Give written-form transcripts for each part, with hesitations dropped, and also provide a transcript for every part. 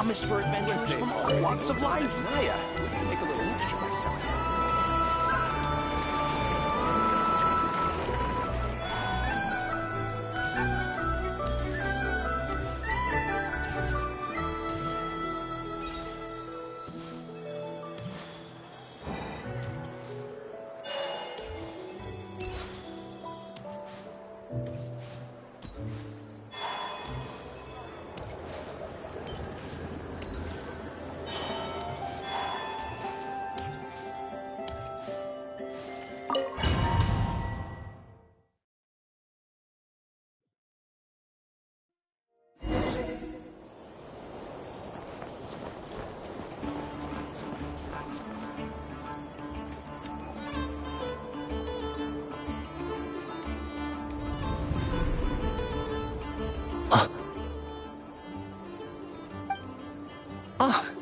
promise for adventures from all walks of life. Maya, we can make a little extra myself.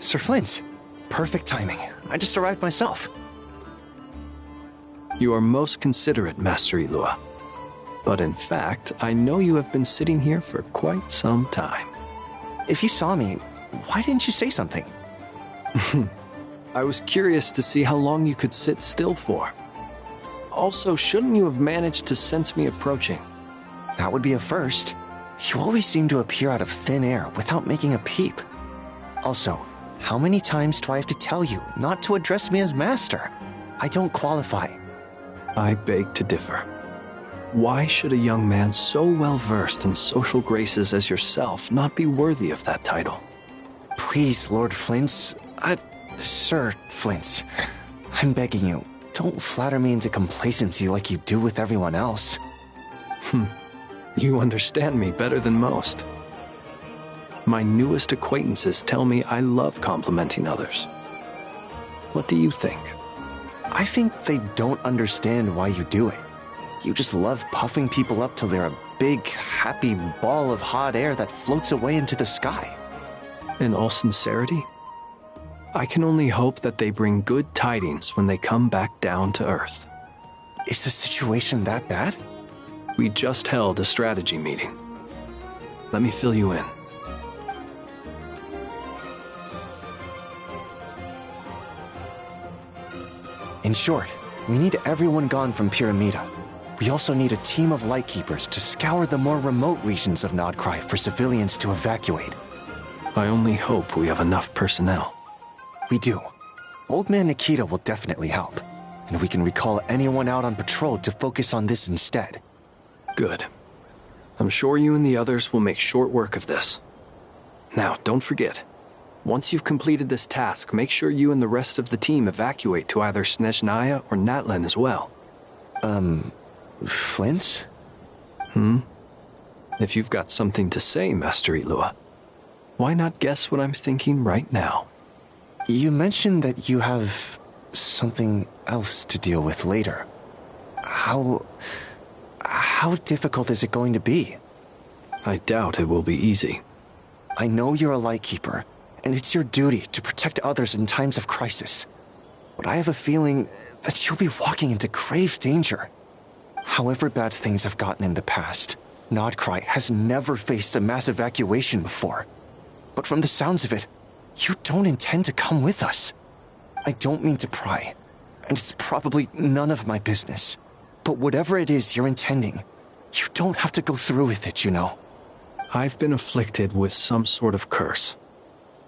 Sir Flint. Perfect timing. I just arrived myself. You are most considerate, Master Ilua. But in fact, I know you have been sitting here for quite some time. If you saw me, why didn't you say something? I was curious to see how long you could sit still for. Also, shouldn't you have managed to sense me approaching? That would be a first. You always seem to appear out of thin air without making a peep. Also, how many times do I have to tell you not to address me as master? I don't qualify. I beg to differ. Why should a young man so well versed in social graces as yourself not be worthy of that title? Please, Lord Flint. Sir Flint. I'm begging you, don't flatter me into complacency like you do with everyone else. You understand me better than most. My newest acquaintances tell me I love complimenting others. What do you think? I think they don't understand why you do it. You just love puffing people up till they're a big, happy ball of hot air that floats away into the sky. In all sincerity, I can only hope that they bring good tidings when they come back down to Earth. Is the situation that bad? We just held a strategy meeting. Let me fill you in. In short, we need everyone gone from Pyramida. We also need a team of Lightkeepers to scour the more remote regions of Nodcry for civilians to evacuate. I only hope we have enough personnel. We do. Old Man Nikita will definitely help, and we can recall anyone out on patrol to focus on this instead. Good. I'm sure you and the others will make short work of this. Now, don't forget. Once you've completed this task, make sure you and the rest of the team evacuate to either Snezhnaya or Natlan as well. Flint? If you've got something to say, Master Ilua, why not guess what I'm thinking right now? You mentioned that you have something else to deal with later. How difficult is it going to be? I doubt it will be easy. I know you're a Lightkeeper, and it's your duty to protect others in times of crisis. But I have a feeling that you'll be walking into grave danger. However bad things have gotten in the past, Nodcry has never faced a mass evacuation before. But from the sounds of it, you don't intend to come with us. I don't mean to pry, and it's probably none of my business. But whatever it is you're intending, you don't have to go through with it, you know. I've been afflicted with some sort of curse,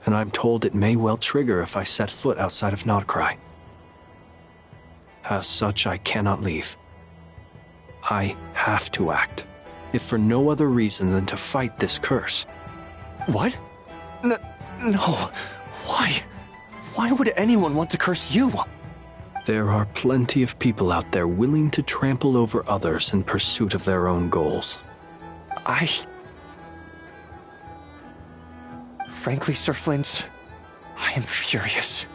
and I'm told it may well trigger if I set foot outside of Nodcry. As such, I cannot leave. I have to act, if for no other reason than to fight this curse. What? No. Why? Why would anyone want to curse you? There are plenty of people out there willing to trample over others in pursuit of their own goals. Frankly, Sir Flint, I am furious.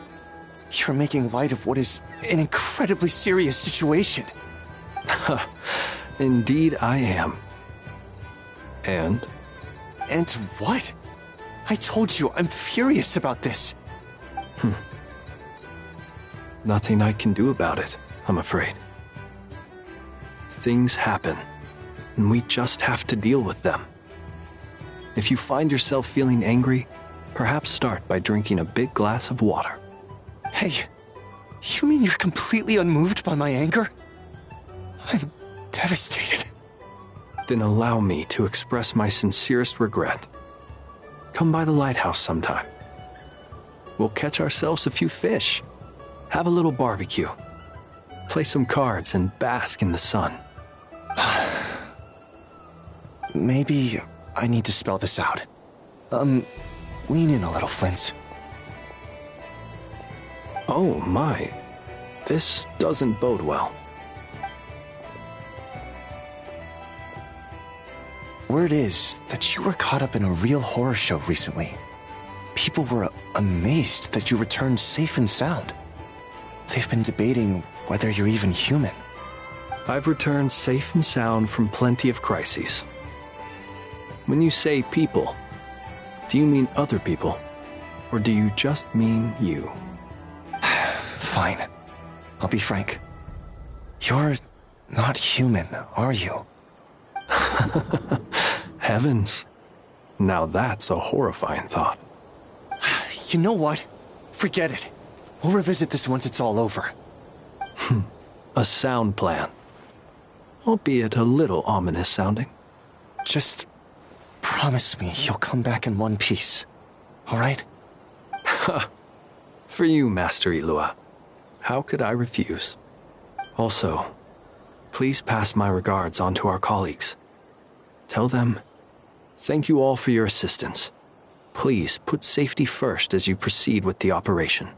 You're making light of what is an incredibly serious situation. Indeed I am. And? And what? I told you I'm furious about this. Nothing I can do about it, I'm afraid. Things happen, and we just have to deal with them. If you find yourself feeling angry, Perhaps start by drinking a big glass of water. Hey, you mean you're completely unmoved by my anger? I'm devastated. Then allow me to express my sincerest regret. Come by the lighthouse sometime. We'll catch ourselves a few fish, have a little barbecue, play some cards, and bask in the sun. Maybe I need to spell this out. Lean in a little, Flint's. Oh my, this doesn't bode well. Word is that you were caught up in a real horror show recently. People were amazed that you returned safe and sound. They've been debating whether you're even human. I've returned safe and sound from plenty of crises. When you say people, do you mean other people? Or do you just mean you? Fine. I'll be frank. You're not human, are you? Heavens. Now that's a horrifying thought. You know what? Forget it. We'll revisit this once it's all over. A sound plan. Albeit a little ominous sounding. Just promise me you'll come back in one piece. All right? For you, Master Ilua. How could I refuse? Also, please pass my regards on to our colleagues. Tell them, thank you all for your assistance. Please put safety first as you proceed with the operation.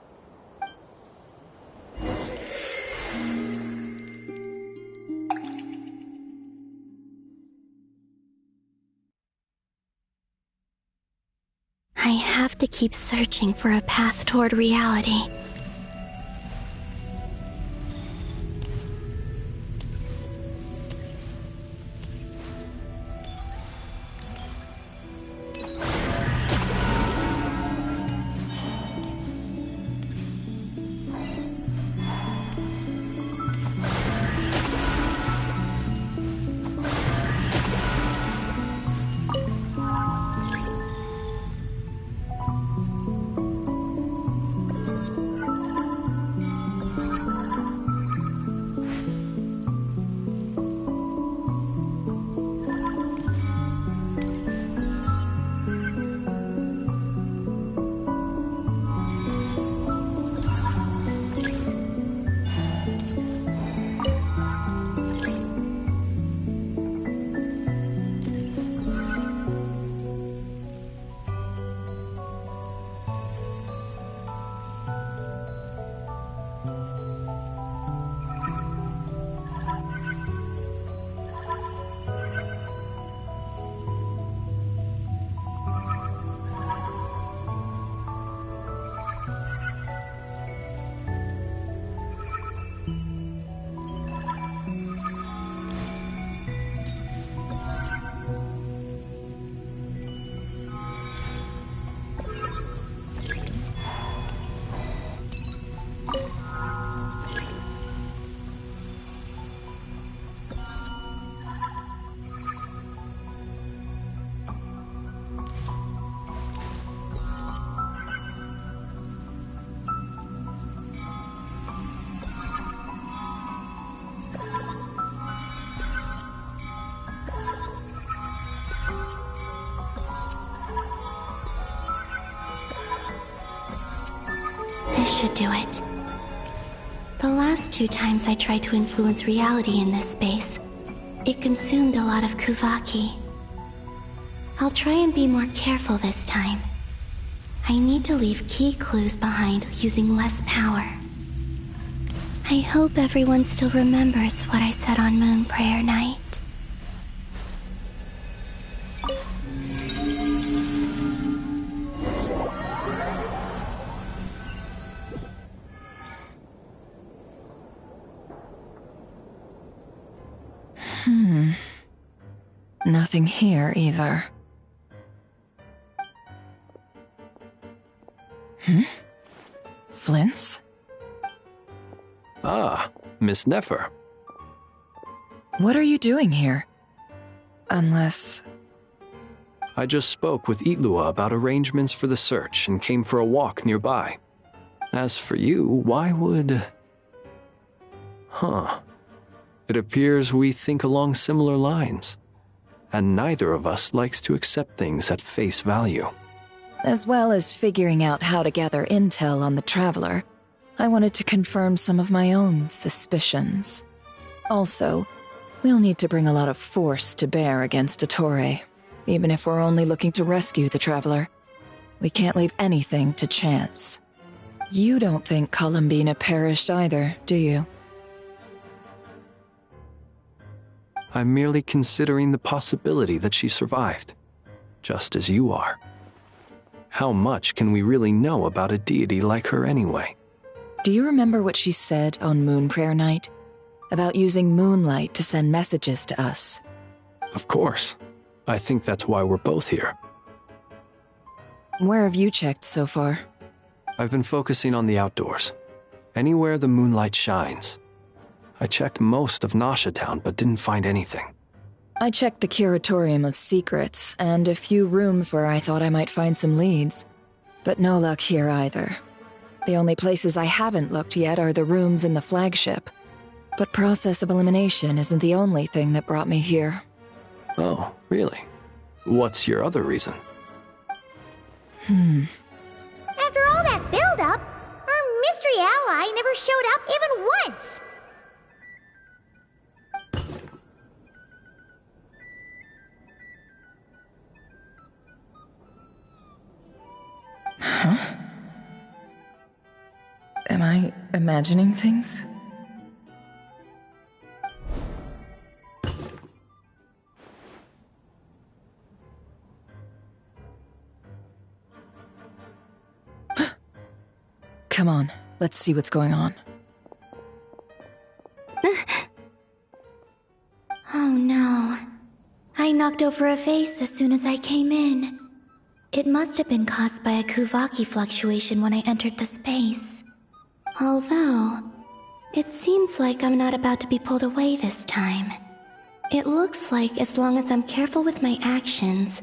I have to keep searching for a path toward reality. This should do it. The last 2 times I tried to influence reality in this space, it consumed a lot of Kuvaki. I'll try and be more careful this time. I need to leave key clues behind using less power. I hope everyone still remembers what I said on Moon Prayer Night. Nothing here either. Flint's? Ah, Miss Nefer. What are you doing here? Unless... I just spoke with Itlua about arrangements for the search and came for a walk nearby. As for you, why would... It appears we think along similar lines, and neither of us likes to accept things at face value. As well as figuring out how to gather intel on the Traveler, I wanted to confirm some of my own suspicions. Also, we'll need to bring a lot of force to bear against Ettore, even if we're only looking to rescue the Traveler. We can't leave anything to chance. You don't think Columbina perished either, do you? I'm merely considering the possibility that she survived, just as you are. How much can we really know about a deity like her anyway? Do you remember what she said on Moon Prayer Night? About using moonlight to send messages to us? Of course. I think that's why we're both here. Where have you checked so far? I've been focusing on the outdoors. Anywhere the moonlight shines. I checked most of Nasha Town, but didn't find anything. I checked the Curatorium of Secrets, and a few rooms where I thought I might find some leads. But no luck here either. The only places I haven't looked yet are the rooms in the flagship. But process of elimination isn't the only thing that brought me here. Oh, really? What's your other reason? After all that build-up, our mystery ally never showed up even once! Am I imagining things? Come on, let's see what's going on. Oh no. I knocked over a vase as soon as I came in. It must have been caused by a Kuvaki fluctuation when I entered the space. Although, it seems like I'm not about to be pulled away this time. It looks like as long as I'm careful with my actions,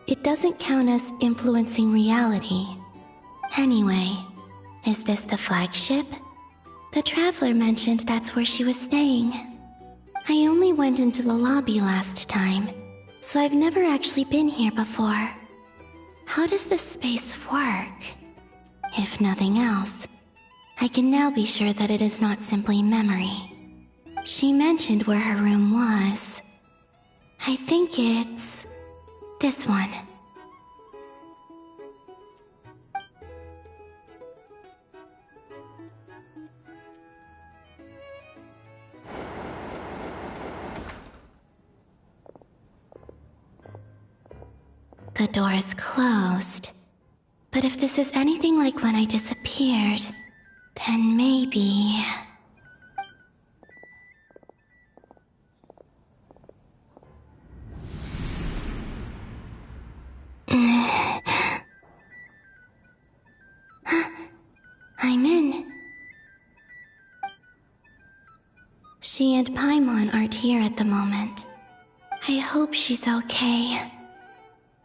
it doesn't count as influencing reality. Anyway, is this the flagship? The Traveler mentioned that's where she was staying. I only went into the lobby last time, so I've never actually been here before. How does this space work? If nothing else, I can now be sure that it is not simply memory. She mentioned where her room was. I think it's... this one. The door is closed. But if this is anything like when I disappeared, then maybe... I'm in. She and Paimon aren't here at the moment. I hope she's okay.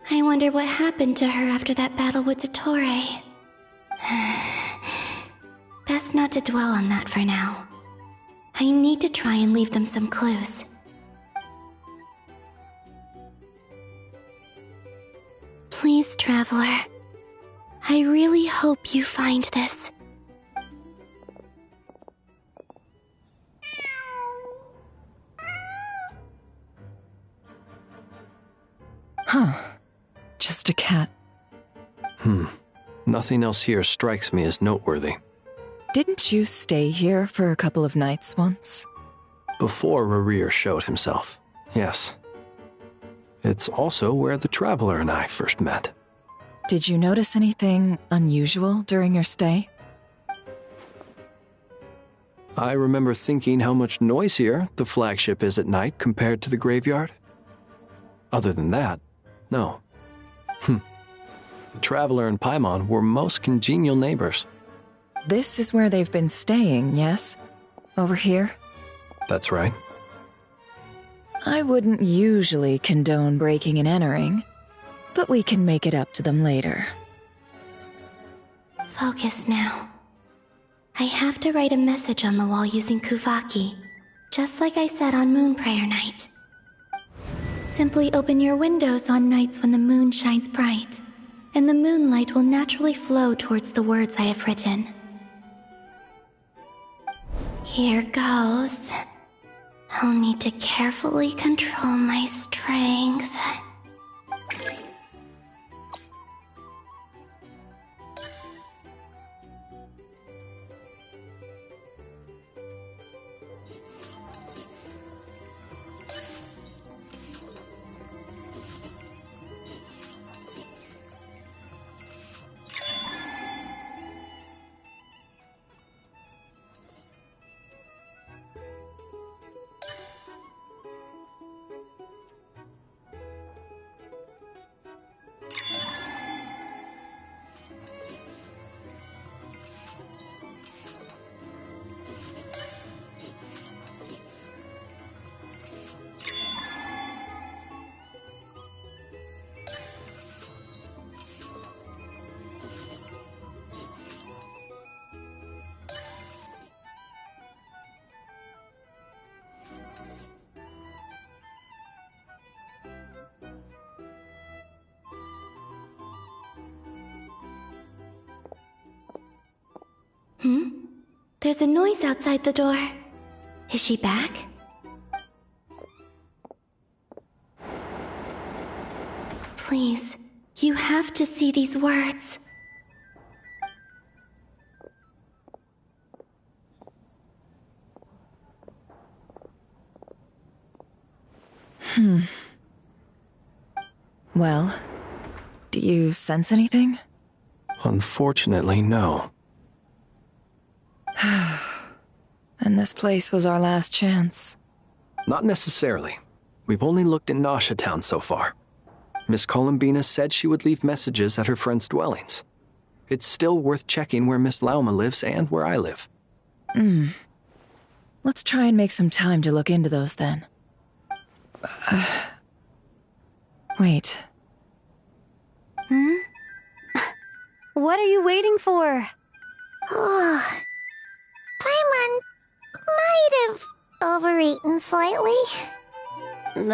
I wonder what happened to her after that battle with Ettore. Best not to dwell on that for now. I need to try and leave them some clues. Please, Traveler. I really hope you find this. Huh. Just a cat. Nothing else here strikes me as noteworthy. Didn't you stay here for a couple of nights once? Before Rarir showed himself, yes. It's also where the Traveler and I first met. Did you notice anything unusual during your stay? I remember thinking how much noisier the flagship is at night compared to the graveyard. Other than that, no. The Traveler and Paimon were most congenial neighbors. This is where they've been staying, yes? Over here? That's right. I wouldn't usually condone breaking and entering, but we can make it up to them later. Focus now. I have to write a message on the wall using Kuvaki, just like I said on Moon Prayer Night. Simply open your windows on nights when the moon shines bright, and the moonlight will naturally flow towards the words I have written. Here goes. I'll need to carefully control my strength. There's a noise outside the door. Is she back? Please, you have to see these words. Well, do you sense anything? Unfortunately, no. And this place was our last chance. Not necessarily. We've only looked in Nasha Town so far. Miss Columbina said she would leave messages at her friends' dwellings. It's still worth checking where Miss Lauma lives and where I live. Let's try and make some time to look into those then. Wait. What are you waiting for? Paimon might have overeaten slightly. What's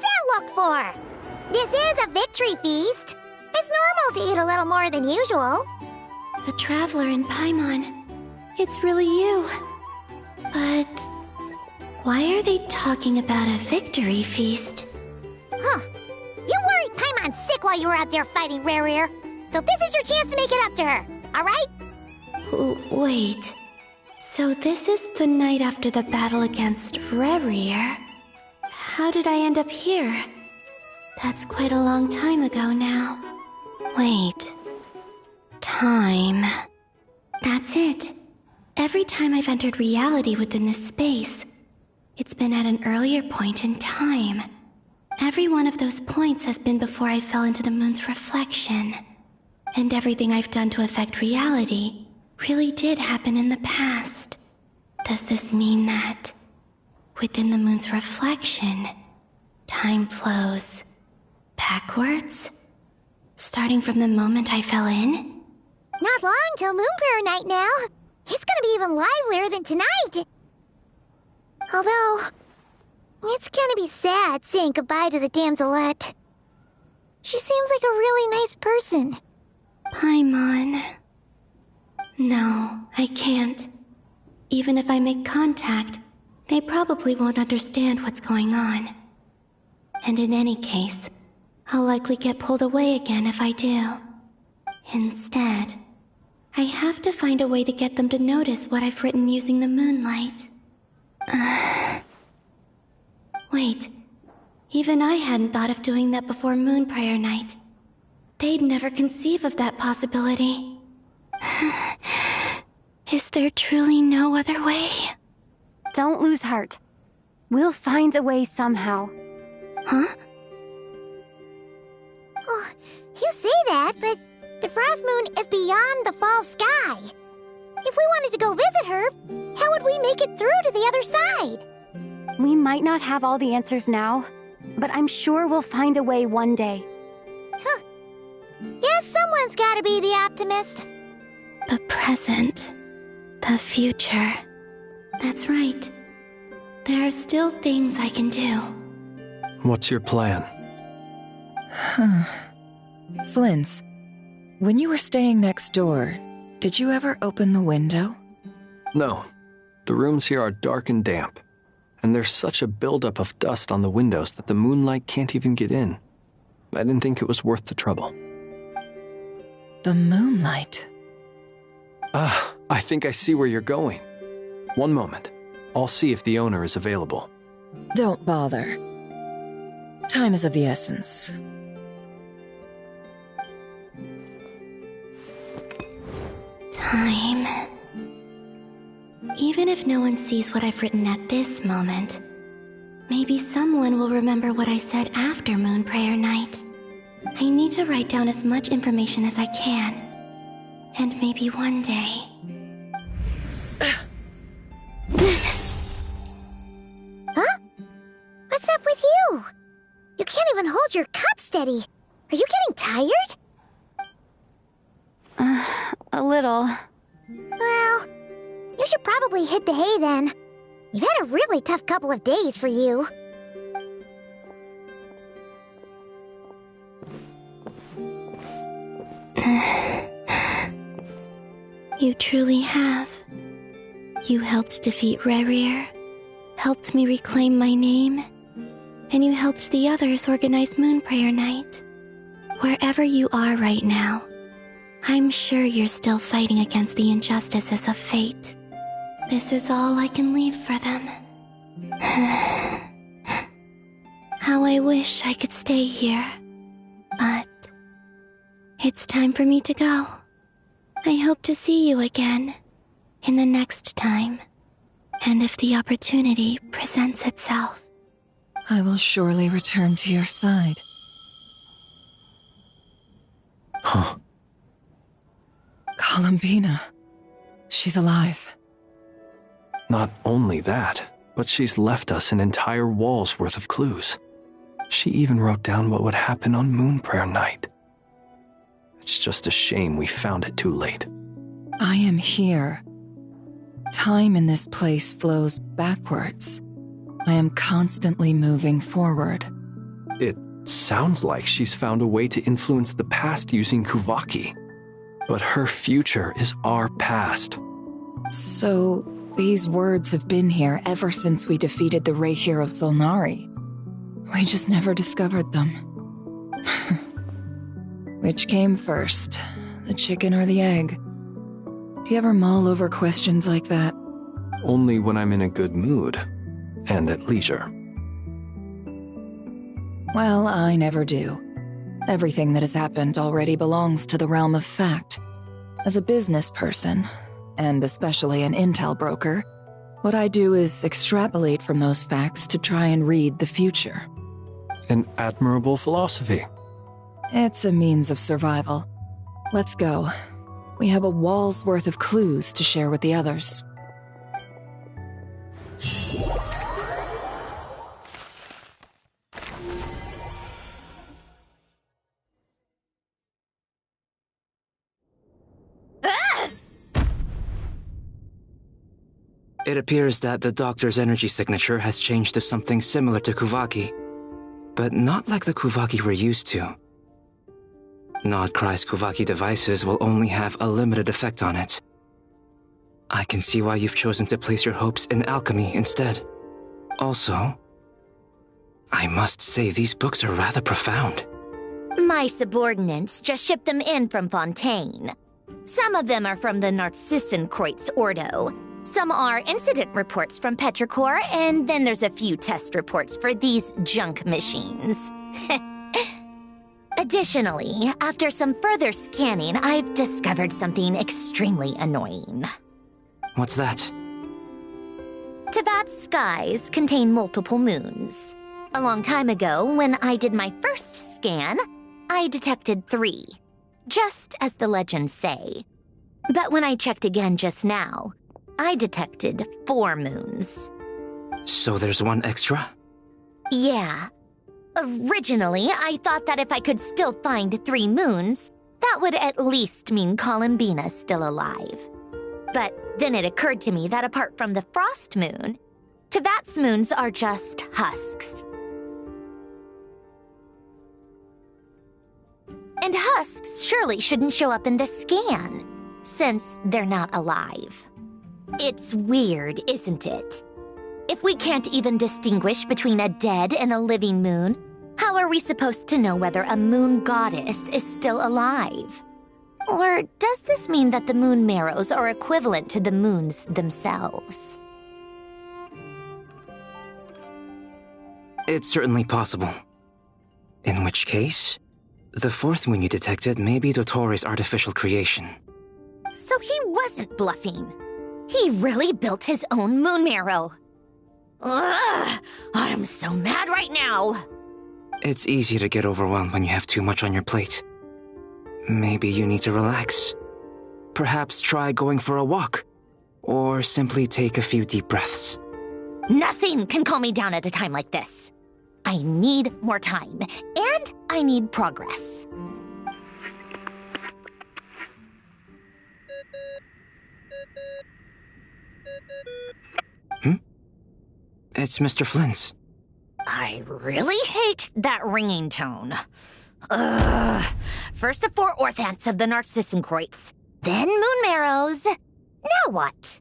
that look for? This is a victory feast. It's normal to eat a little more than usual. The Traveler in Paimon. It's really you. But why are they talking about a victory feast? Huh. You worried Paimon's sick while you were out there fighting Rare. So this is your chance to make it up to her, alright? Wait. So this is the night after the battle against Rare. How did I end up here? That's quite a long time ago now. Wait. Time. That's it. Every time I've entered reality within this space, it's been at an earlier point in time. Every one of those points has been before I fell into the moon's reflection. And everything I've done to affect reality really did happen in the past. Does this mean that within the moon's reflection, time flows backwards? Starting from the moment I fell in? Not long till Moon Prayer Night now. It's gonna be even livelier than tonight. Although, it's gonna be sad saying goodbye to the damselette. She seems like a really nice person. Paimon. No, I can't. Even if I make contact, they probably won't understand what's going on. And in any case, I'll likely get pulled away again if I do. Instead, I have to find a way to get them to notice what I've written using the moonlight. Wait, even I hadn't thought of doing that before Moon Prayer Night. They'd never conceive of that possibility. Is there truly no other way? Don't lose heart. We'll find a way somehow. Huh? Oh, you say that, but the Frost Moon is beyond the fall sky. If we wanted to go visit her, how would we make it through to the other side? We might not have all the answers now, but I'm sure we'll find a way one day. Huh. Guess someone's gotta be the optimist. The present. The future. That's right. There are still things I can do. What's your plan? Flint's, when you were staying next door, did you ever open the window? No. The rooms here are dark and damp, and there's such a buildup of dust on the windows that the moonlight can't even get in. I didn't think it was worth the trouble. The moonlight? Ah, I think I see where you're going. One moment. I'll see if the owner is available. Don't bother. Time is of the essence. Time. Even if no one sees what I've written at this moment, maybe someone will remember what I said after Moon Prayer Night. I need to write down as much information as I can. And maybe one day... Huh? What's up with you? You can't even hold your cup steady. Are you getting tired? A little. Well, you should probably hit the hay then. You've had a really tough couple of days for you. You truly have. You helped defeat Rerir, helped me reclaim my name, and you helped the others organize Moon Prayer Night. Wherever you are right now, I'm sure you're still fighting against the injustices of fate. This is all I can leave for them. How I wish I could stay here. But it's time for me to go. I hope to see you again in the next time, and if the opportunity presents itself. I will surely return to your side. Huh. Columbina. She's alive. Not only that, but she's left us an entire wall's worth of clues. She even wrote down what would happen on Moon Prayer Night. It's just a shame we found it too late. I am here. Time in this place flows backwards. I am constantly moving forward. It sounds like she's found a way to influence the past using Kuvaki. But her future is our past. So, these words have been here ever since we defeated the Rey hero Solnari. We just never discovered them. Which came first, the chicken or the egg? Do you ever mull over questions like that? Only when I'm in a good mood and at leisure. Well, I never do. Everything that has happened already belongs to the realm of fact. As a business person, and especially an intel broker, what I do is extrapolate from those facts to try and read the future. An admirable philosophy. It's a means of survival. Let's go. We have a wall's worth of clues to share with the others. It appears that the doctor's energy signature has changed to something similar to Kuvaki, but not like the Kuvaki we're used to. Nodcry's Kuvaki devices will only have a limited effect on it. I can see why you've chosen to place your hopes in alchemy instead. Also, I must say these books are rather profound. My subordinates just shipped them in from Fontaine. Some of them are from the Narcissenkreuz Ordo. Some are incident reports from Petrichor, and then there's a few test reports for these junk machines. Additionally, after some further scanning, I've discovered something extremely annoying. What's that? Teyvat's skies contain multiple moons. A long time ago, when I did my first scan, I detected 3, just as the legends say. But when I checked again just now, I detected 4 moons. So there's one extra? Yeah. Originally, I thought that if I could still find 3 moons, that would at least mean Columbina's still alive. But then it occurred to me that apart from the frost moon, Tevat's moons are just husks. And husks surely shouldn't show up in the scan, since they're not alive. It's weird, isn't it? If we can't even distinguish between a dead and a living moon, how are we supposed to know whether a moon goddess is still alive? Or does this mean that the moon marrows are equivalent to the moons themselves? It's certainly possible. In which case, the 4th moon you detected may be Dottore artificial creation. So he wasn't bluffing. He really built his own moon marrow. Ugh! I'm so mad right now! It's easy to get overwhelmed when you have too much on your plate. Maybe you need to relax. Perhaps try going for a walk. Or simply take a few deep breaths. Nothing can calm me down at a time like this. I need more time, and I need progress. It's Mr. Flynn's. I really hate that ringing tone. Ugh. First the 4 orthants of the Narcissenkreuz, then moon marrows. Now what?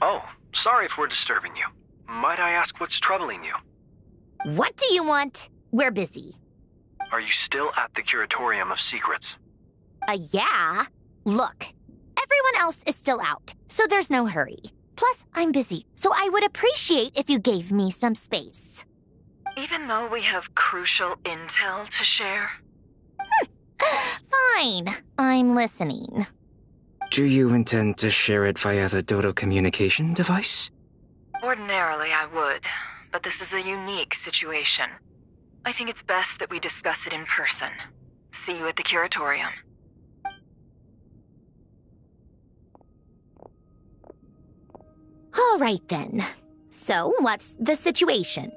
Oh, sorry if we're disturbing you. Might I ask what's troubling you? What do you want? We're busy. Are you still at the Curatorium of Secrets? Yeah. Look, everyone else is still out, so there's no hurry. Plus, I'm busy, so I would appreciate if you gave me some space. Even though we have crucial intel to share? Fine. I'm listening. Do you intend to share it via the Dodo communication device? Ordinarily, I would, but this is a unique situation. I think it's best that we discuss it in person. See you at the Curatorium. All right, then. So, what's the situation?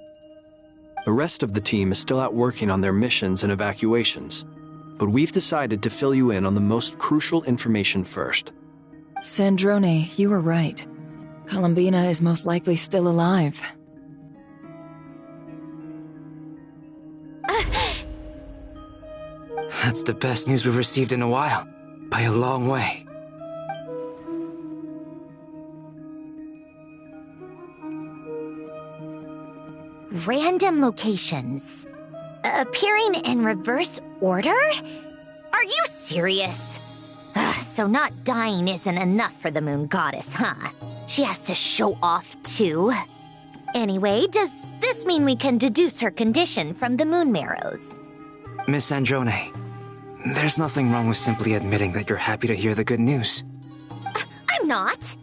The rest of the team is still out working on their missions and evacuations, but we've decided to fill you in on the most crucial information first. Sandrone, you were right. Columbina is most likely still alive. That's the best news we've received in a while. By a long way. Random locations. Appearing in reverse order? Are you serious? So not dying isn't enough for the moon goddess, huh? She has to show off too. Anyway, does this mean we can deduce her condition from the moon marrows? Miss Sandrone, there's nothing wrong with simply admitting that you're happy to hear the good news. I'm not.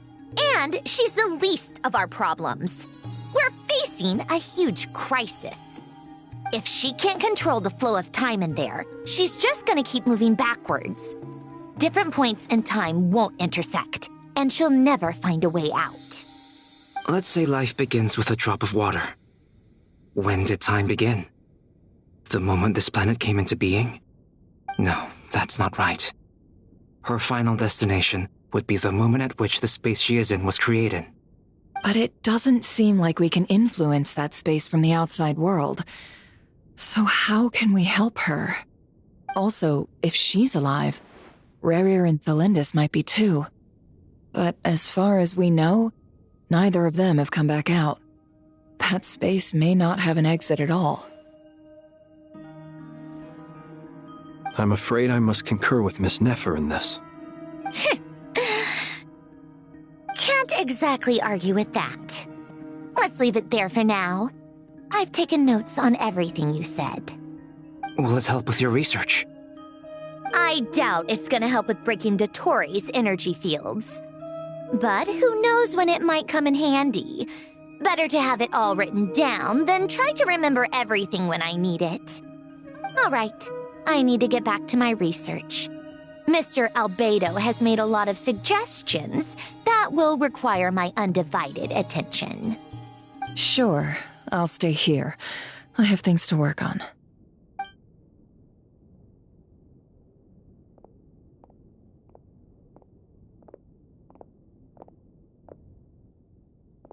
And she's the least of our problems. We're facing a huge crisis. If she can't control the flow of time in there, she's just gonna keep moving backwards. Different points in time won't intersect, and she'll never find a way out. Let's say life begins with a drop of water. When did time begin? The moment this planet came into being? No, that's not right. Her final destination would be the moment at which the space she is in was created. But it doesn't seem like we can influence that space from the outside world. So how can we help her? Also, if she's alive, Rerir and Thalindis might be too. But as far as we know, neither of them have come back out. That space may not have an exit at all. I'm afraid I must concur with Miss Nefer in this. Can't exactly argue with that. Let's leave it there for now. I've taken notes on everything you said. Will it help with your research? I doubt it's gonna help with breaking Dottori's energy fields. But who knows when it might come in handy. Better to have it all written down than try to remember everything when I need it. All right, I need to get back to my research. Mr. Albedo has made a lot of suggestions that will require my undivided attention. Sure, I'll stay here. I have things to work on.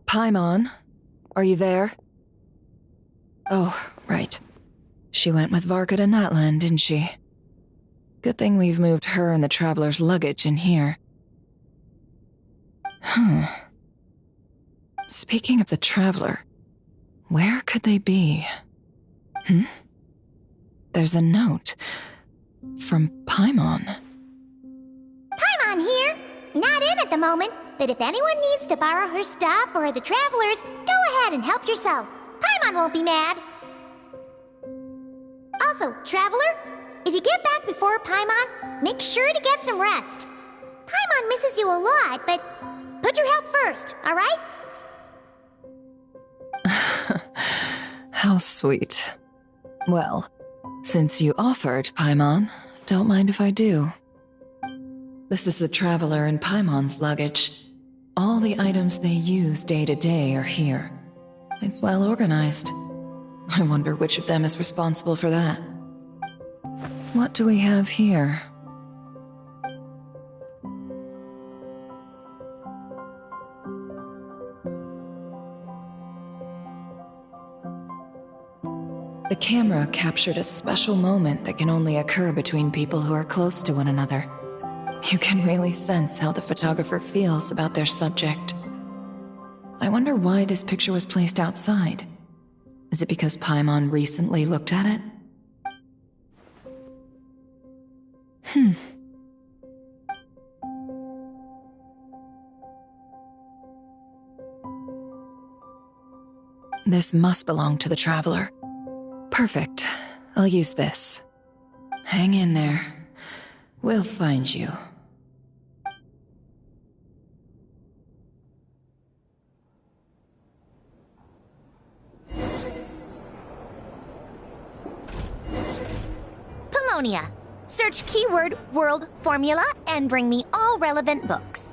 Paimon, are you there? Oh, right. She went with Varka to Natlan, didn't she? Good thing we've moved her and the Traveler's luggage in here. Speaking of the Traveler, where could they be? There's a note from Paimon. Paimon here. Not in at the moment, but if anyone needs to borrow her stuff or the Travelers, go ahead and help yourself. Paimon won't be mad. Also, Traveler, if you get back before Paimon, make sure to get some rest. Paimon misses you a lot, but put your health first, alright? How sweet. Well, since you offered, Paimon, don't mind if I do. This is the Traveler and Paimon's luggage. All the items they use day to day are here. It's well organized. I wonder which of them is responsible for that. What do we have here? The camera captured a special moment that can only occur between people who are close to one another. You can really sense how the photographer feels about their subject. I wonder why this picture was placed outside. Is it because Paimon recently looked at it? This must belong to the Traveler. Perfect. I'll use this. Hang in there. We'll find you. Polonia. Search keyword world formula and bring me all relevant books.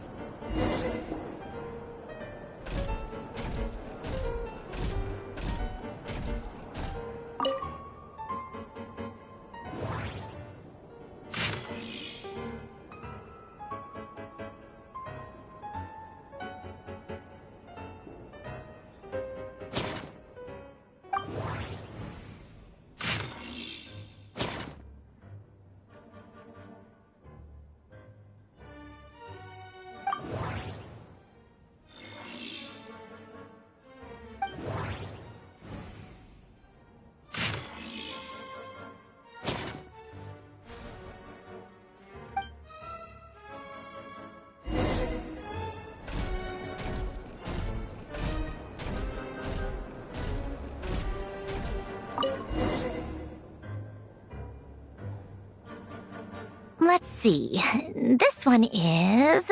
Let's see. This one is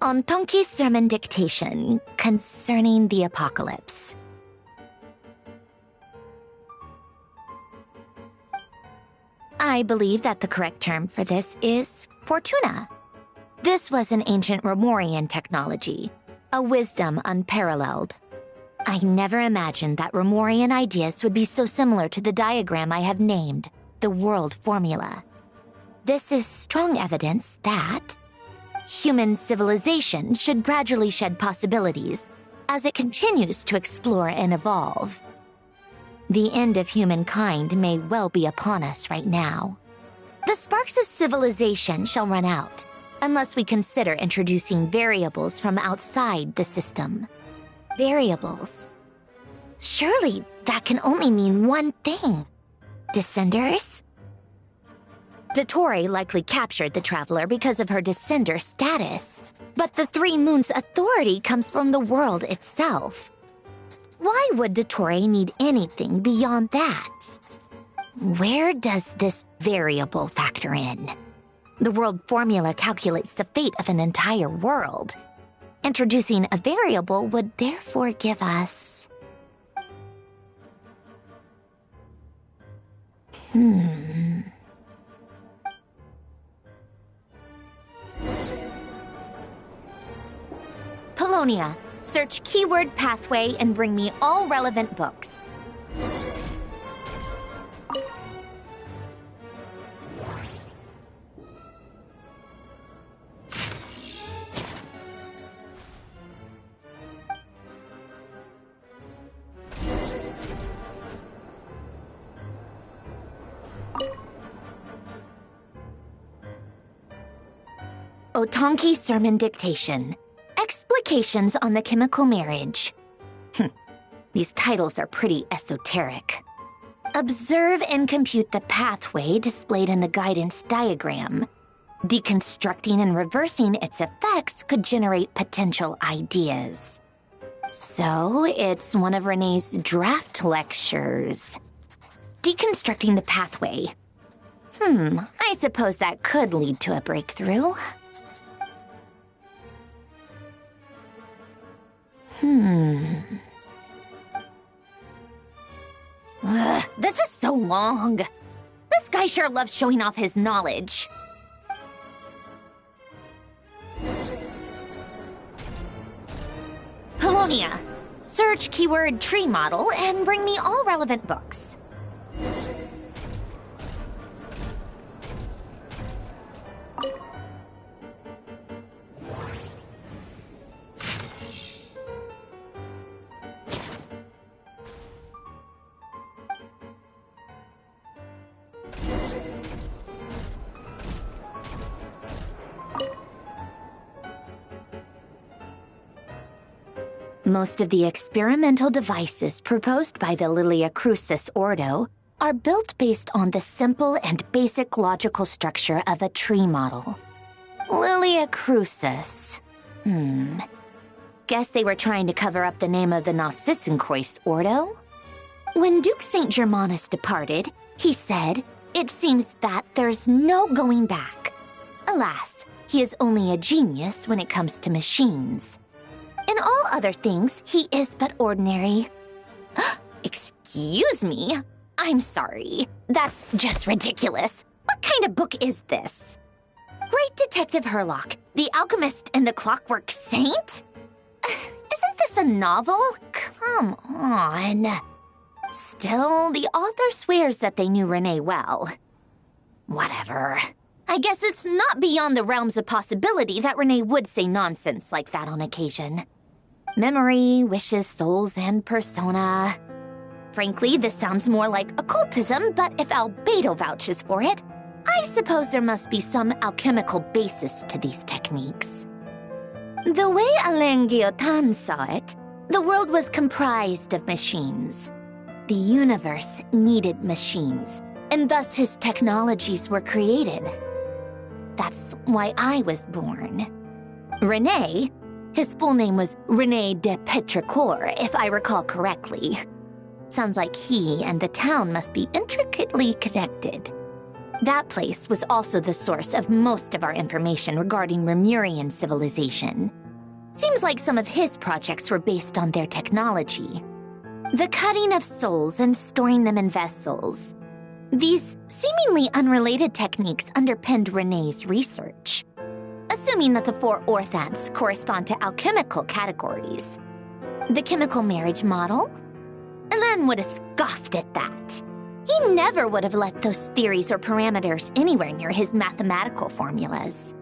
on Tonki's sermon dictation concerning the apocalypse. I believe that the correct term for this is Fortuna. This was an ancient Romorian technology, a wisdom unparalleled. I never imagined that Romorian ideas would be so similar to the diagram I have named, the world formula. This is strong evidence that human civilization should gradually shed possibilities as it continues to explore and evolve. The end of humankind may well be upon us right now. The sparks of civilization shall run out unless we consider introducing variables from outside the system. Variables. Surely that can only mean one thing. Descenders? Dottore likely captured the Traveler because of her descender status. But the Three Moons' authority comes from the world itself. Why would Dottore need anything beyond that? Where does this variable factor in? The world formula calculates the fate of an entire world. Introducing a variable would therefore give us... Polonia. Search keyword pathway and bring me all relevant books. Otanki Sermon Dictation. Explications on the Chemical Marriage. These titles are pretty esoteric. Observe and compute the pathway displayed in the guidance diagram. Deconstructing and reversing its effects could generate potential ideas. So, it's one of Renee's draft lectures. Deconstructing the pathway. I suppose that could lead to a breakthrough. This is so long. This guy sure loves showing off his knowledge. Polonia. Search keyword tree model and bring me all relevant books. Most of the experimental devices proposed by the Lilia Crucis Ordo are built based on the simple and basic logical structure of a tree model. Lilia Crucis. Guess they were trying to cover up the name of the Nautitzenkreuz Ordo? When Duke St. Germanus departed, he said, "It seems that there's no going back." Alas, he is only a genius when it comes to machines. In all other things, he is but ordinary. Excuse me? I'm sorry. That's just ridiculous. What kind of book is this? Great Detective Herlock, The Alchemist and the Clockwork Saint? Isn't this a novel? Come on. Still, the author swears that they knew Renee well. Whatever. I guess it's not beyond the realms of possibility that Renee would say nonsense like that on occasion. Memory, wishes, souls, and persona. Frankly, this sounds more like occultism, but if Albedo vouches for it, I suppose there must be some alchemical basis to these techniques. The way Alain Guillotin saw it, the world was comprised of machines. The universe needed machines, and thus his technologies were created. That's why I was born. René, his full name was René de Petrichor, if I recall correctly. Sounds like he and the town must be intricately connected. That place was also the source of most of our information regarding Remurian civilization. Seems like some of his projects were based on their technology. The cutting of souls and storing them in vessels. These seemingly unrelated techniques underpinned René's research. Assuming that the 4 orthants correspond to alchemical categories. The chemical marriage model? Alain would have scoffed at that. He never would have let those theories or parameters anywhere near his mathematical formulas.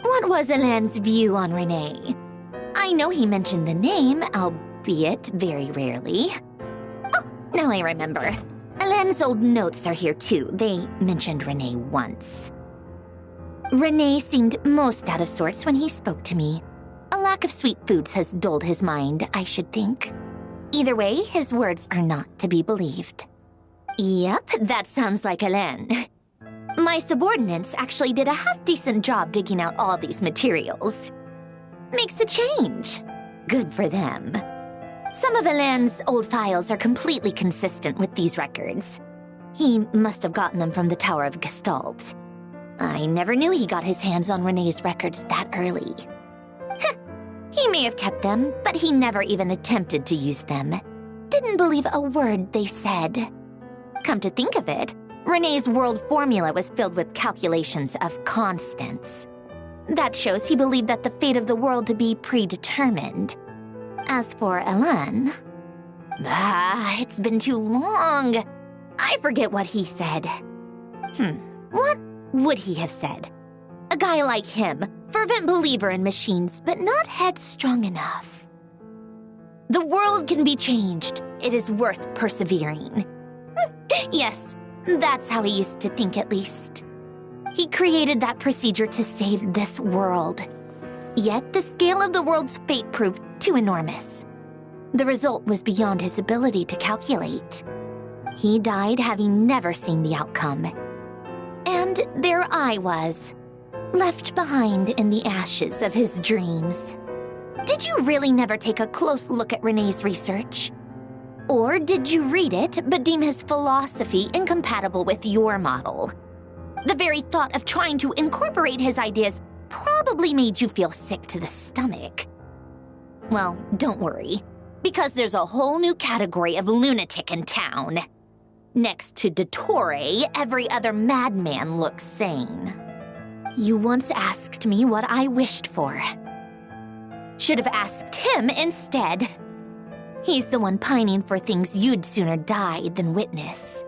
What was Alain's view on René? I know he mentioned the name, albeit very rarely. Oh, now I remember. Alain's old notes are here too. They mentioned René once. René seemed most out of sorts when he spoke to me. A lack of sweet foods has dulled his mind, I should think. Either way, his words are not to be believed. Yep, that sounds like Alain. My subordinates actually did a half-decent job digging out all these materials. Makes a change. Good for them. Some of Alain's old files are completely consistent with these records. He must have gotten them from the Tower of Gestalt. I never knew he got his hands on René's records that early. He may have kept them, but he never even attempted to use them. Didn't believe a word they said. Come to think of it, René's world formula was filled with calculations of constants. That shows he believed that the fate of the world to be predetermined. As for Alain... it's been too long. I forget what he said. What would he have said? A guy like him, fervent believer in machines, but not headstrong enough. The world can be changed. It is worth persevering. Yes, that's how he used to think at least. He created that procedure to save this world. Yet the scale of the world's fate proved too enormous. The result was beyond his ability to calculate. He died having never seen the outcome. And there I was, left behind in the ashes of his dreams. Did you really never take a close look at Renee's research? Or did you read it but deem his philosophy incompatible with your model? The very thought of trying to incorporate his ideas probably made you feel sick to the stomach. Well, don't worry, because there's a whole new category of lunatic in town. Next to Dottore, every other madman looks sane. You once asked me what I wished for. Should have asked him instead. He's the one pining for things you'd sooner die than witness.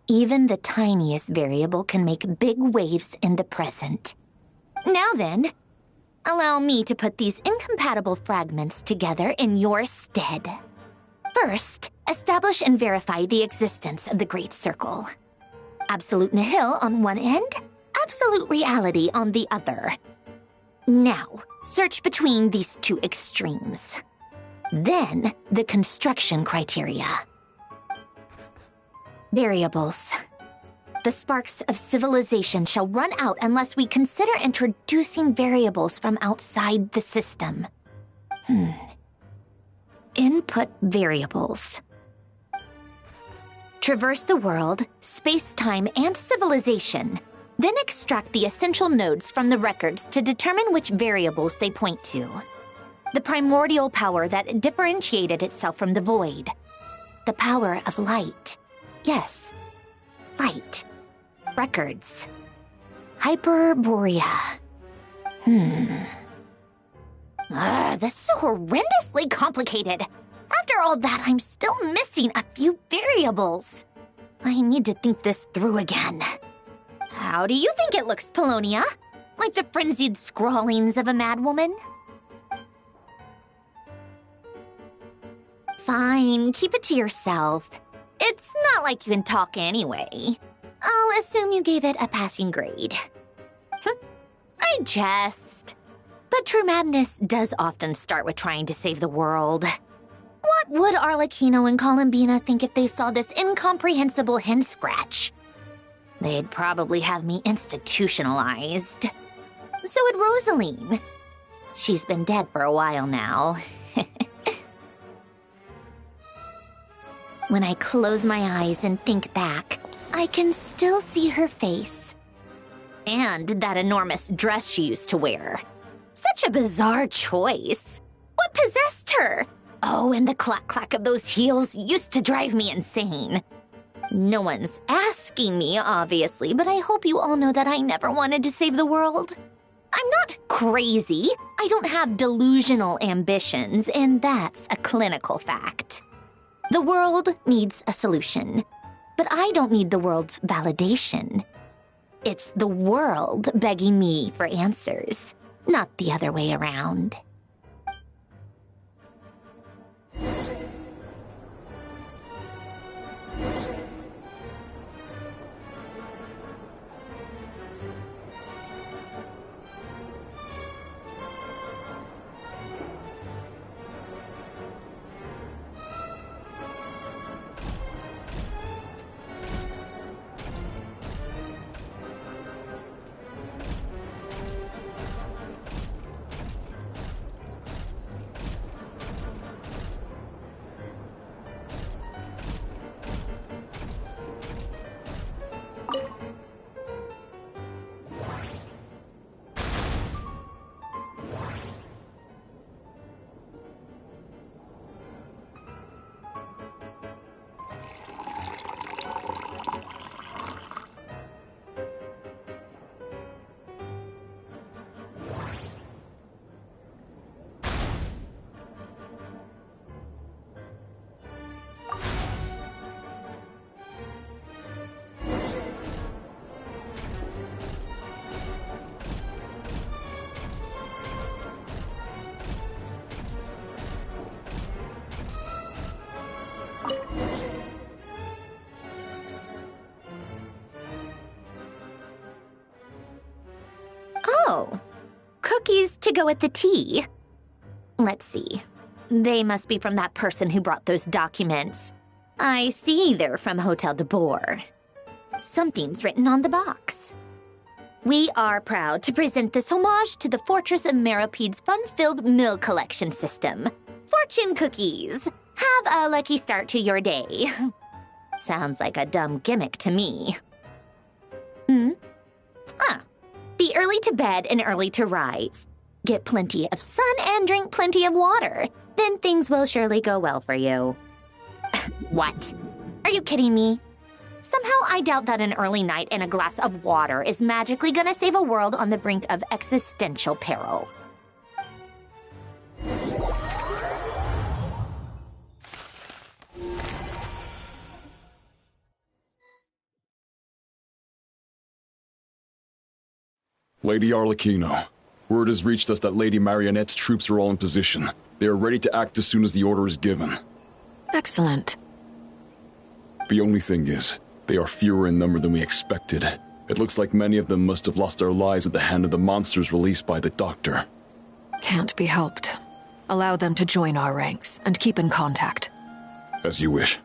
Even the tiniest variable can make big waves in the present. Now then, allow me to put these incompatible fragments together in your stead. First, establish and verify the existence of the Great Circle. Absolute nihil on one end, absolute reality on the other. Now, search between these two extremes. Then, the construction criteria. Variables. The sparks of civilization shall run out unless we consider introducing variables from outside the system. Input variables. Traverse the world, space-time, and civilization. Then extract the essential nodes from the records to determine which variables they point to. The primordial power that differentiated itself from the void. The power of light. Yes, light. Records. Hyperborea. This is so horrendously complicated. After all that, I'm still missing a few variables. I need to think this through again. How do you think it looks, Polonia? Like the frenzied scrawlings of a madwoman? Fine, keep it to yourself. It's not like you can talk anyway. I'll assume you gave it a passing grade. I jest. But true madness does often start with trying to save the world. What would Arlecchino and Columbina think if they saw this incomprehensible hen scratch? They'd probably have me institutionalized. So would Rosaline. She's been dead for a while now. When I close my eyes and think back, I can still see her face. And that enormous dress she used to wear. Such a bizarre choice. What possessed her? Oh, and the clack-clack of those heels used to drive me insane. No one's asking me, obviously, but I hope you all know that I never wanted to save the world. I'm not crazy. I don't have delusional ambitions, and that's a clinical fact. The world needs a solution, but I don't need the world's validation. It's the world begging me for answers, not the other way around. Oh, cookies to go with the tea. Let's see. They must be from that person who brought those documents. I see they're from Hotel de Boer. Something's written on the box. We are proud to present this homage to the Fortress of Meropede's fun-filled mill collection system. Fortune cookies. Have a lucky start to your day. Sounds like a dumb gimmick to me. Be early to bed and early to rise. Get plenty of sun and drink plenty of water. Then things will surely go well for you. What? Are you kidding me? Somehow I doubt that an early night and a glass of water is magically gonna save a world on the brink of existential peril. Lady Arlecchino, word has reached us that Lady Marionette's troops are all in position. They are ready to act as soon as the order is given. Excellent. The only thing is, they are fewer in number than we expected. It looks like many of them must have lost their lives at the hand of the monsters released by the Doctor. Can't be helped. Allow them to join our ranks and keep in contact. As you wish.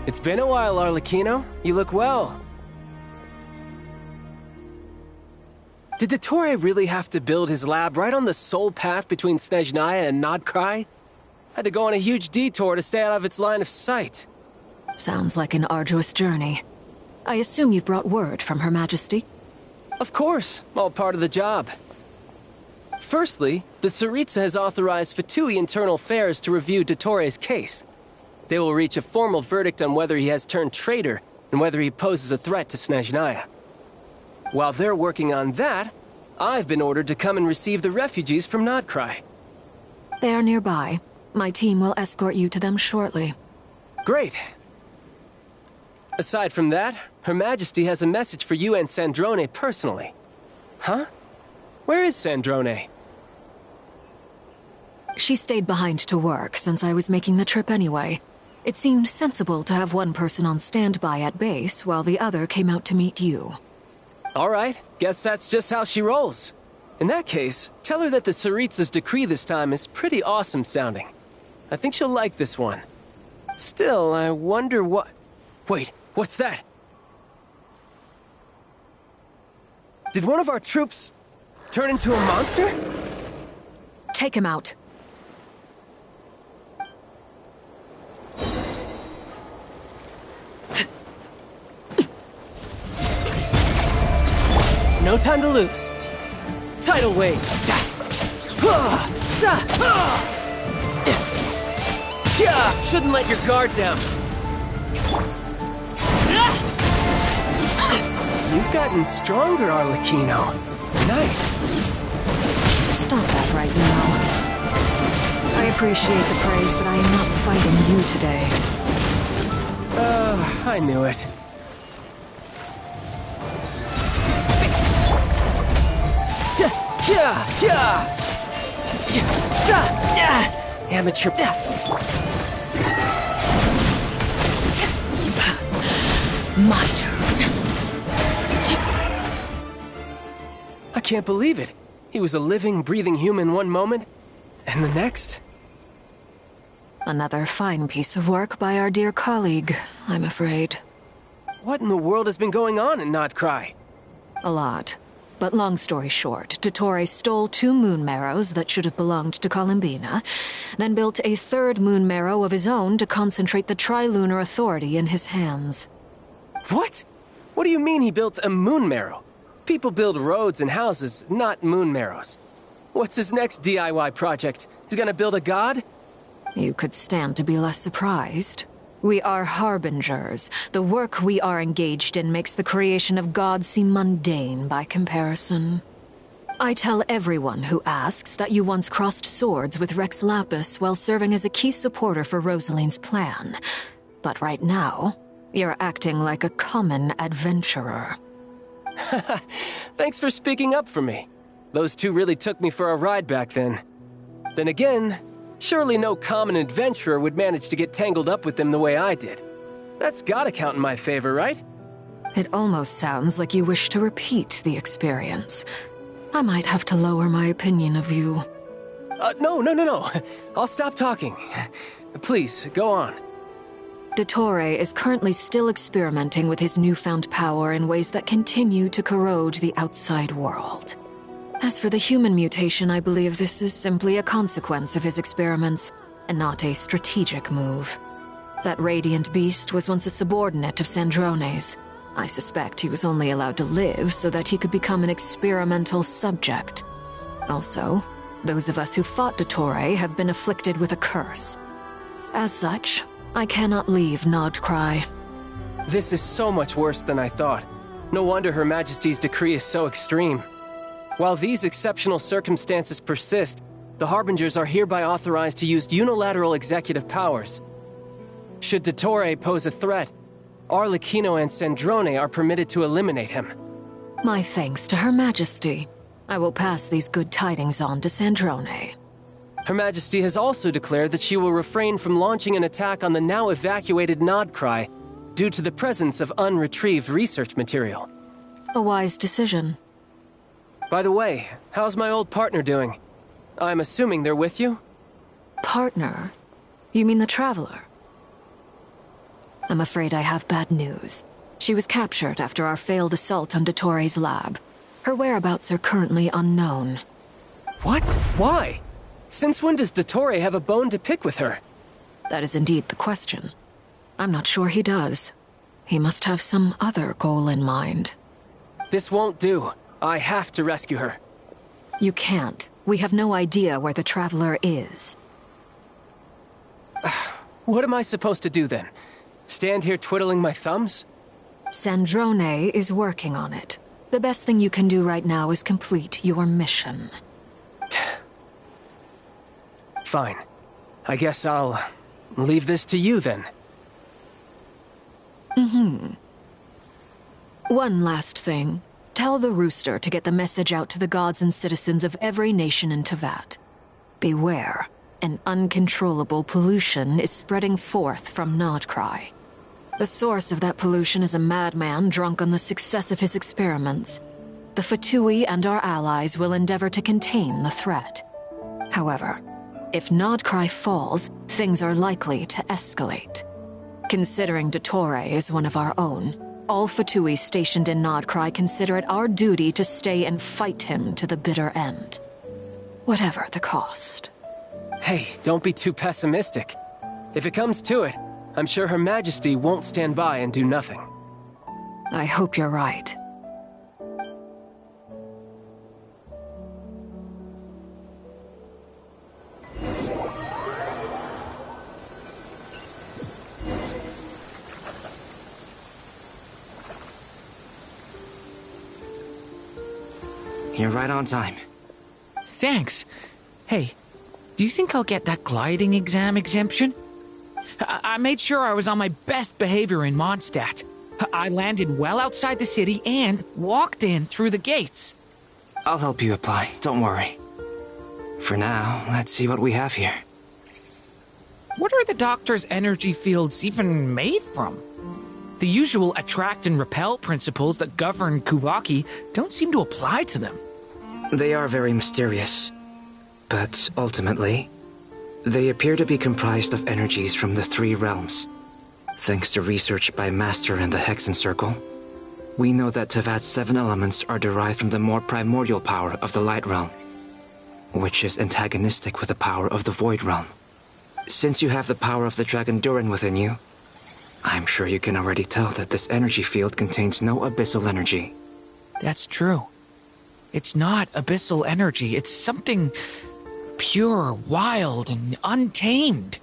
It's been a while, Arlecchino. You look well. Did Dottore really have to build his lab right on the sole path between Snezhnaya and Nodkrai? Had to go on a huge detour to stay out of its line of sight. Sounds like an arduous journey. I assume you've brought word from Her Majesty? Of course, all part of the job. Firstly, the Tsaritsa has authorized Fatui Internal Affairs to review Dottore's case. They will reach a formal verdict on whether he has turned traitor and whether he poses a threat to Snezhnaya. While they're working on that, I've been ordered to come and receive the refugees from Nodkrai. They are nearby. My team will escort you to them shortly. Great. Aside from that, Her Majesty has a message for you and Sandrone personally. Huh? Where is Sandrone? She stayed behind to work since I was making the trip anyway. It seemed sensible to have one person on standby at base while the other came out to meet you. All right, guess that's just how she rolls. In that case, tell her that the Tsaritsa's decree this time is pretty awesome sounding. I think she'll like this one. Still, I wonder what... Wait, what's that? Did one of our troops turn into a monster? Take him out. No time to lose. Tidal wave. Shouldn't let your guard down. You've gotten stronger, Arlecchino. Nice. Stop that right now. I appreciate the praise, but I am not fighting you today. I knew it. Amateur. My turn. I can't believe it. He was a living, breathing human one moment, and the next... Another fine piece of work by our dear colleague, I'm afraid. What in the world has been going on in Nodkrai? A lot. But long story short, Dottore stole 2 moon marrows that should have belonged to Columbina, then built a 3rd moon marrow of his own to concentrate the Trilunar Authority in his hands. What? What do you mean he built a moon marrow? People build roads and houses, not moon marrows. What's his next DIY project? He's gonna build a god? You could stand to be less surprised. We are harbingers. The work we are engaged in makes the creation of gods seem mundane by comparison. I tell everyone who asks that you once crossed swords with Rex Lapis while serving as a key supporter for Rosaline's plan. But right now, you're acting like a common adventurer. Thanks for speaking up for me. Those two really took me for a ride back then. Then again, surely no common adventurer would manage to get tangled up with them the way I did. That's gotta count in my favor, right? It almost sounds like you wish to repeat the experience. I might have to lower my opinion of you. No. I'll stop talking. Please, go on. Dottore is currently still experimenting with his newfound power in ways that continue to corrode the outside world. As for the human mutation, I believe this is simply a consequence of his experiments, and not a strategic move. That radiant beast was once a subordinate of Sandrone's. I suspect he was only allowed to live so that he could become an experimental subject. Also, those of us who fought Dottore have been afflicted with a curse. As such, I cannot leave Nodcry. This is so much worse than I thought. No wonder Her Majesty's decree is so extreme. While these exceptional circumstances persist, the Harbingers are hereby authorized to use unilateral executive powers. Should Dottore pose a threat, Arlecchino and Sandrone are permitted to eliminate him. My thanks to Her Majesty. I will pass these good tidings on to Sandrone. Her Majesty has also declared that she will refrain from launching an attack on the now evacuated Nodcry due to the presence of unretrieved research material. A wise decision. By the way, how's my old partner doing? I'm assuming they're with you? Partner? You mean the Traveler? I'm afraid I have bad news. She was captured after our failed assault on Dottore's lab. Her whereabouts are currently unknown. What? Why? Since when does Dottore have a bone to pick with her? That is indeed the question. I'm not sure he does. He must have some other goal in mind. This won't do. I have to rescue her. You can't. We have no idea where the Traveler is. What am I supposed to do then? Stand here twiddling my thumbs? Sandrone is working on it. The best thing you can do right now is complete your mission. Fine. I guess I'll leave this to you then. One last thing. Tell the Rooster to get the message out to the gods and citizens of every nation in Teyvat. Beware. An uncontrollable pollution is spreading forth from Nodcry. The source of that pollution is a madman drunk on the success of his experiments. The Fatui and our allies will endeavor to contain the threat. However, if Nodcry falls, things are likely to escalate. Considering Dottore is one of our own, all Fatui stationed in Nodcry consider it our duty to stay and fight him to the bitter end. Whatever the cost. Hey, don't be too pessimistic. If it comes to it, I'm sure Her Majesty won't stand by and do nothing. I hope you're right. You're right on time. Thanks. Hey, do you think I'll get that gliding exam exemption? I made sure I was on my best behavior in Mondstadt. I landed well outside the city and walked in through the gates. I'll help you apply, don't worry. For now, let's see what we have here. What are the doctor's energy fields even made from? The usual attract and repel principles that govern Kuvaki don't seem to apply to them. They are very mysterious, but ultimately, they appear to be comprised of energies from the three realms. Thanks to research by Master in the Hexen Circle, we know that Teyvat's 7 elements are derived from the more primordial power of the Light Realm, which is antagonistic with the power of the Void Realm. Since you have the power of the Dragon Durin within you, I'm sure you can already tell that this energy field contains no abyssal energy. That's true. It's not abyssal energy, it's something pure, wild, and untamed.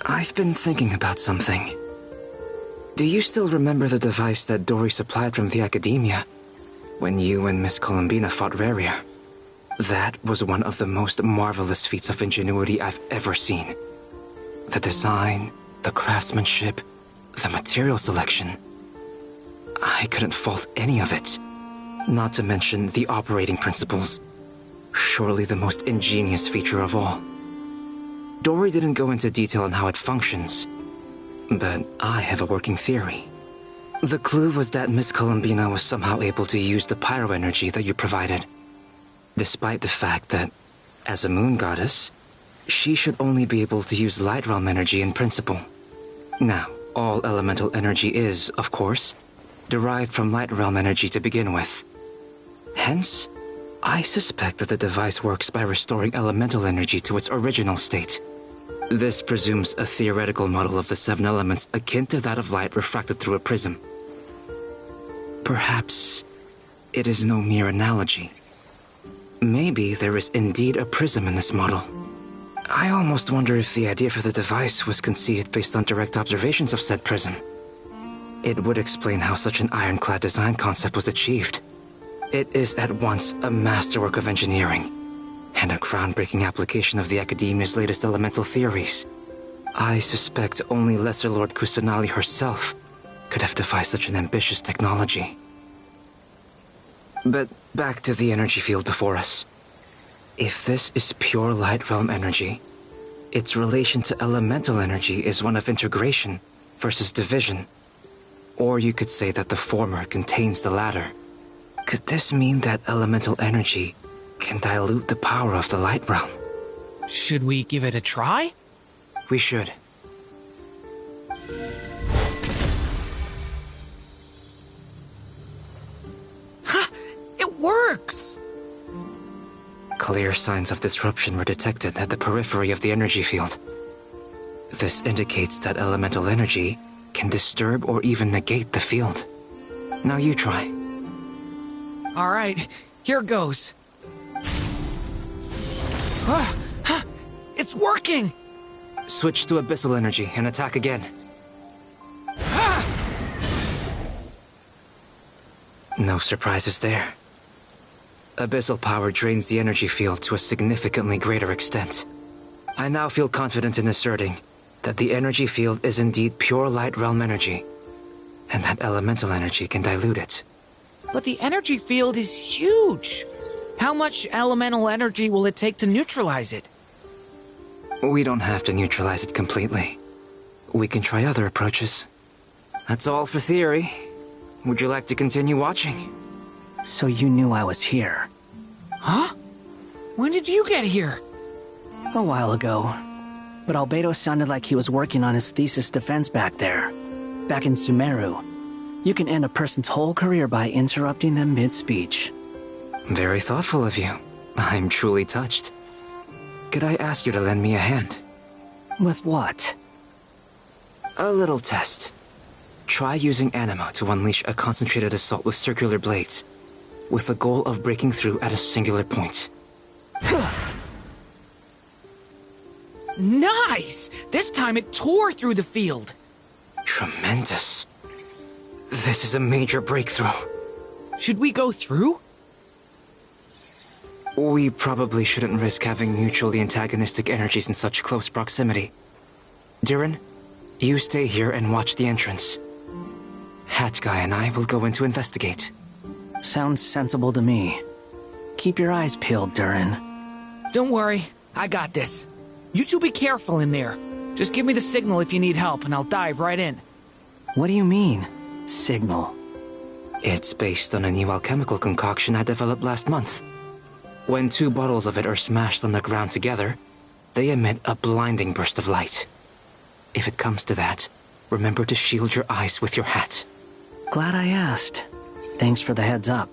I've been thinking about something. Do you still remember the device that Dory supplied from the Academia when you and Miss Columbina fought Rarier? That was one of the most marvelous feats of ingenuity I've ever seen. The design, the craftsmanship, the material selection. I couldn't fault any of it. Not to mention the operating principles. Surely the most ingenious feature of all. Dory didn't go into detail on how it functions, but I have a working theory. The clue was that Miss Columbina was somehow able to use the pyro energy that you provided, despite the fact that, as a moon goddess, she should only be able to use light realm energy in principle. Now, all elemental energy is, of course, derived from light realm energy to begin with. Hence, I suspect that the device works by restoring elemental energy to its original state. This presumes a theoretical model of the 7 elements akin to that of light refracted through a prism. Perhaps it is no mere analogy. Maybe there is indeed a prism in this model. I almost wonder if the idea for the device was conceived based on direct observations of said prism. It would explain how such an ironclad design concept was achieved. It is at once a masterwork of engineering and a groundbreaking application of the Academia's latest elemental theories. I suspect only Lesser Lord Kusanali herself could have devised such an ambitious technology. But back to the energy field before us. If this is pure light realm energy, its relation to elemental energy is one of integration versus division. Or you could say that the former contains the latter. Could this mean that elemental energy can dilute the power of the light realm? Should we give it a try? We should. Ha! It works! Clear signs of disruption were detected at the periphery of the energy field. This indicates that elemental energy can disturb or even negate the field. Now you try. All right, here goes. It's working! Switch to abyssal energy and attack again. No surprises there. Abyssal power drains the energy field to a significantly greater extent. I now feel confident in asserting that the energy field is indeed pure light realm energy, and that elemental energy can dilute it. But the energy field is huge. How much elemental energy will it take to neutralize it? We don't have to neutralize it completely. We can try other approaches. That's all for theory. Would you like to continue watching? So you knew I was here? Huh? When did you get here? A while ago. But Albedo sounded like he was working on his thesis defense back there. Back in Sumeru. You can end a person's whole career by interrupting them mid-speech. Very thoughtful of you. I'm truly touched. Could I ask you to lend me a hand? With what? A little test. Try using Animo to unleash a concentrated assault with circular blades, with the goal of breaking through at a singular point. Nice! This time it tore through the field. Tremendous. This is a major breakthrough. Should we go through? We probably shouldn't risk having mutually antagonistic energies in such close proximity. Durin, you stay here and watch the entrance. Hat Guy and I will go in to investigate. Sounds sensible to me. Keep your eyes peeled, Durin. Don't worry, I got this. You two be careful in there. Just give me the signal if you need help, and I'll dive right in. What do you mean, signal? It's based on a new alchemical concoction I developed last month. When 2 bottles of it are smashed on the ground together, they emit a blinding burst of light. If it comes to that, remember to shield your eyes with your hat. Glad I asked. Thanks for the heads up.